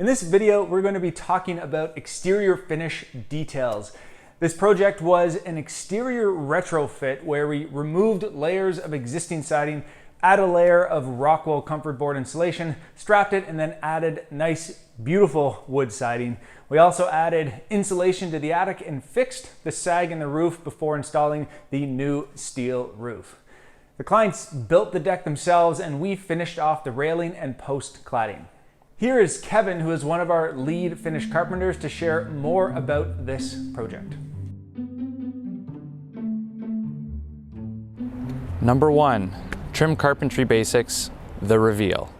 In this video, we're going to be talking about exterior finish details. This project was an exterior retrofit where we removed layers of existing siding, added a layer of Rockwell comfort board insulation, strapped it, and then added nice, beautiful wood siding. We also added insulation to the attic and fixed the sag in the roof before installing the new steel roof. The clients built the deck themselves and we finished off the railing and post cladding. Here is Kevin, who is one of our lead finish carpenters, to share more about this project. Number 1, trim carpentry basics, the reveal.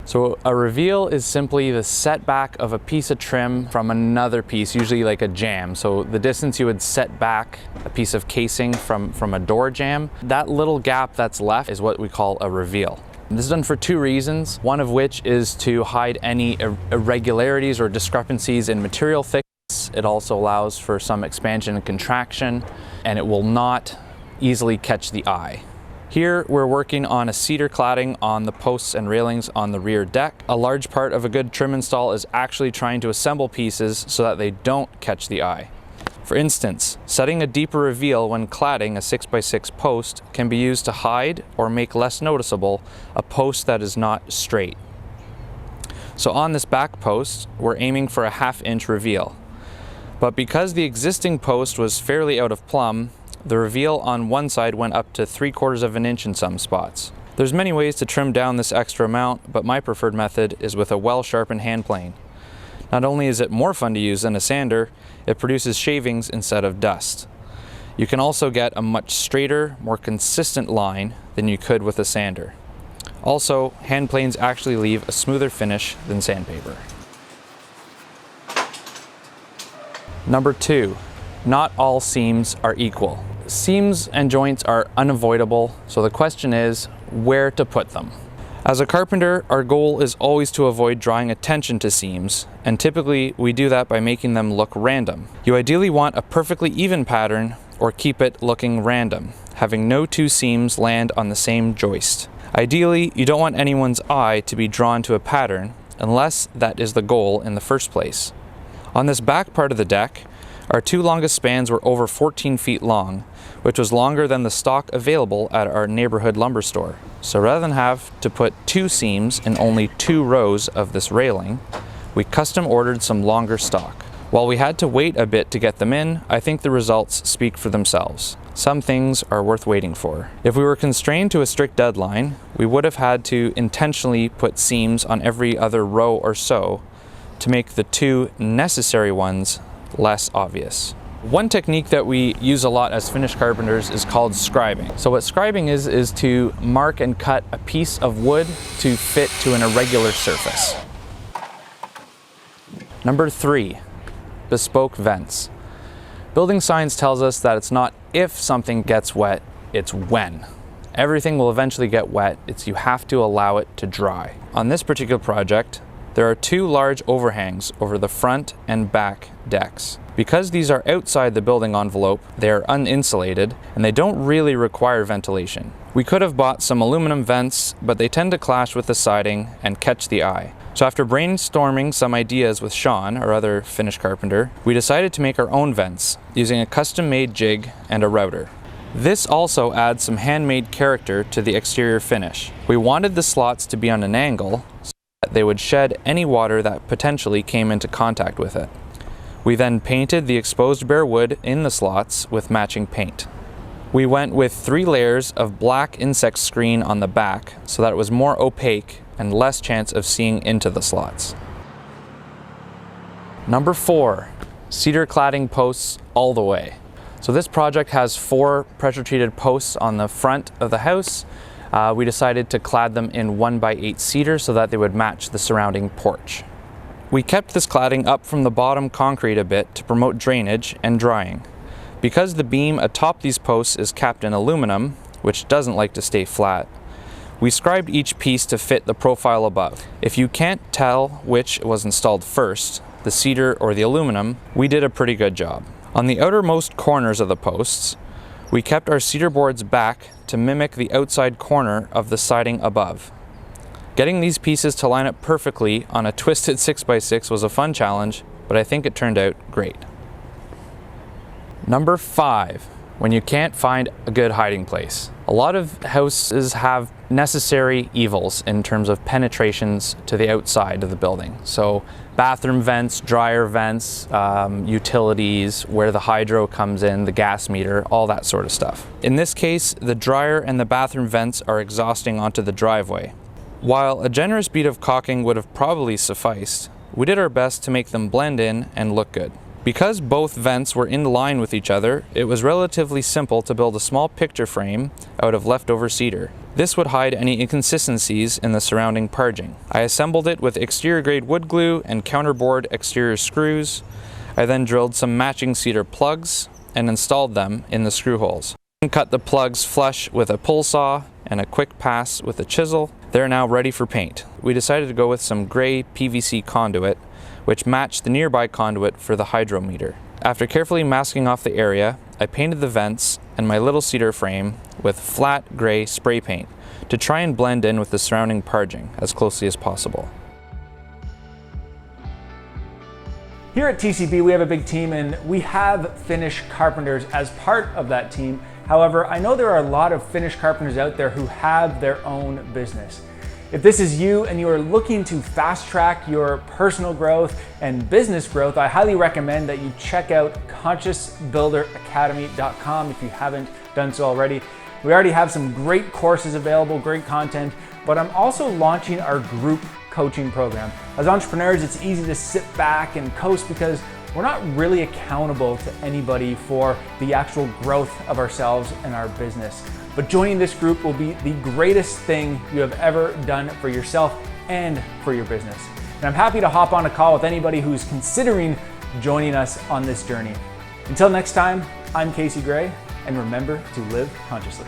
So a reveal is simply the setback of a piece of trim from another piece, usually like a jamb. So the distance you would set back a piece of casing from a door jamb, that little gap that's left is what we call a reveal. And this is done for two reasons, one of which is to hide any irregularities or discrepancies in material thickness. It also allows for some expansion and contraction, and it will not easily catch the eye. Here we're working on a cedar cladding on the posts and railings on the rear deck. A large part of a good trim install is actually trying to assemble pieces so that they don't catch the eye. For instance, setting a deeper reveal when cladding a 6x6 post can be used to hide or make less noticeable a post that is not straight. So on this back post, we're aiming for a 1/2 inch reveal. But because the existing post was fairly out of plumb, the reveal on one side went up to 3/4 of an inch in some spots. There's many ways to trim down this extra amount, but my preferred method is with a well-sharpened hand plane. Not only is it more fun to use than a sander, it produces shavings instead of dust. You can also get a much straighter, more consistent line than you could with a sander. Also, hand planes actually leave a smoother finish than sandpaper. Number 2, not all seams are equal. Seams and joints are unavoidable, so the question is where to put them. As a carpenter, our goal is always to avoid drawing attention to seams, and typically we do that by making them look random. You ideally want a perfectly even pattern or keep it looking random, having no two seams land on the same joist. Ideally, you don't want anyone's eye to be drawn to a pattern unless that is the goal in the first place. On this back part of the deck, our two longest spans were over 14 feet long, which was longer than the stock available at our neighborhood lumber store. So rather than have to put two seams in only 2 rows of this railing, we custom ordered some longer stock. While we had to wait a bit to get them in, I think the results speak for themselves. Some things are worth waiting for. If we were constrained to a strict deadline, we would have had to intentionally put seams on every other row or so to make the 2 necessary ones less obvious. One technique that we use a lot as finish carpenters is called scribing. So what scribing is to mark and cut a piece of wood to fit to an irregular surface. Number 3, bespoke vents. Building science tells us that it's not if something gets wet, it's when. Everything will eventually get wet, you have to allow it to dry. On this particular project, there are 2 large overhangs over the front and back decks. Because these are outside the building envelope, they are uninsulated and they don't really require ventilation. We could have bought some aluminum vents, but they tend to clash with the siding and catch the eye. So after brainstorming some ideas with Sean, our other finish carpenter, we decided to make our own vents using a custom-made jig and a router. This also adds some handmade character to the exterior finish. We wanted the slots to be on an angle so that they would shed any water that potentially came into contact with it. We then painted the exposed bare wood in the slots with matching paint. We went with 3 layers of black insect screen on the back so that it was more opaque and less chance of seeing into the slots. Number 4, cedar cladding posts all the way. So this project has 4 pressure treated posts on the front of the house. We decided to clad them in 1x8 cedar so that they would match the surrounding porch. We kept this cladding up from the bottom concrete a bit to promote drainage and drying. Because the beam atop these posts is capped in aluminum, which doesn't like to stay flat, we scribed each piece to fit the profile above. If you can't tell which was installed first, the cedar or the aluminum, we did a pretty good job. On the outermost corners of the posts, we kept our cedar boards back to mimic the outside corner of the siding above. Getting these pieces to line up perfectly on a twisted 6x6 was a fun challenge, but I think it turned out great. Number 5, when you can't find a good hiding place. A lot of houses have necessary evils in terms of penetrations to the outside of the building. So bathroom vents, dryer vents, utilities, where the hydro comes in, the gas meter, all that sort of stuff. In this case, the dryer and the bathroom vents are exhausting onto the driveway. While a generous bead of caulking would have probably sufficed, we did our best to make them blend in and look good. Because both vents were in line with each other, it was relatively simple to build a small picture frame out of leftover cedar. This would hide any inconsistencies in the surrounding parging. I assembled it with exterior grade wood glue and counterboard exterior screws. I then drilled some matching cedar plugs and installed them in the screw holes. I cut the plugs flush with a pull saw and a quick pass with a chisel. They're now ready for paint. We decided to go with some gray PVC conduit, which matched the nearby conduit for the hydrometer. After carefully masking off the area, I painted the vents and my little cedar frame with flat gray spray paint to try and blend in with the surrounding parging as closely as possible. Here at TCB, we have a big team and we have finish carpenters as part of that team. However, I know there are a lot of finish carpenters out there who have their own business. If this is you and you are looking to fast track your personal growth and business growth, I highly recommend that you check out consciousbuilderacademy.com if you haven't done so already. We already have some great courses available, great content, but I'm also launching our group coaching program. As entrepreneurs, it's easy to sit back and coast because we're not really accountable to anybody for the actual growth of ourselves and our business. But joining this group will be the greatest thing you have ever done for yourself and for your business. And I'm happy to hop on a call with anybody who's considering joining us on this journey. Until next time, I'm Casey Gray, and remember to live consciously.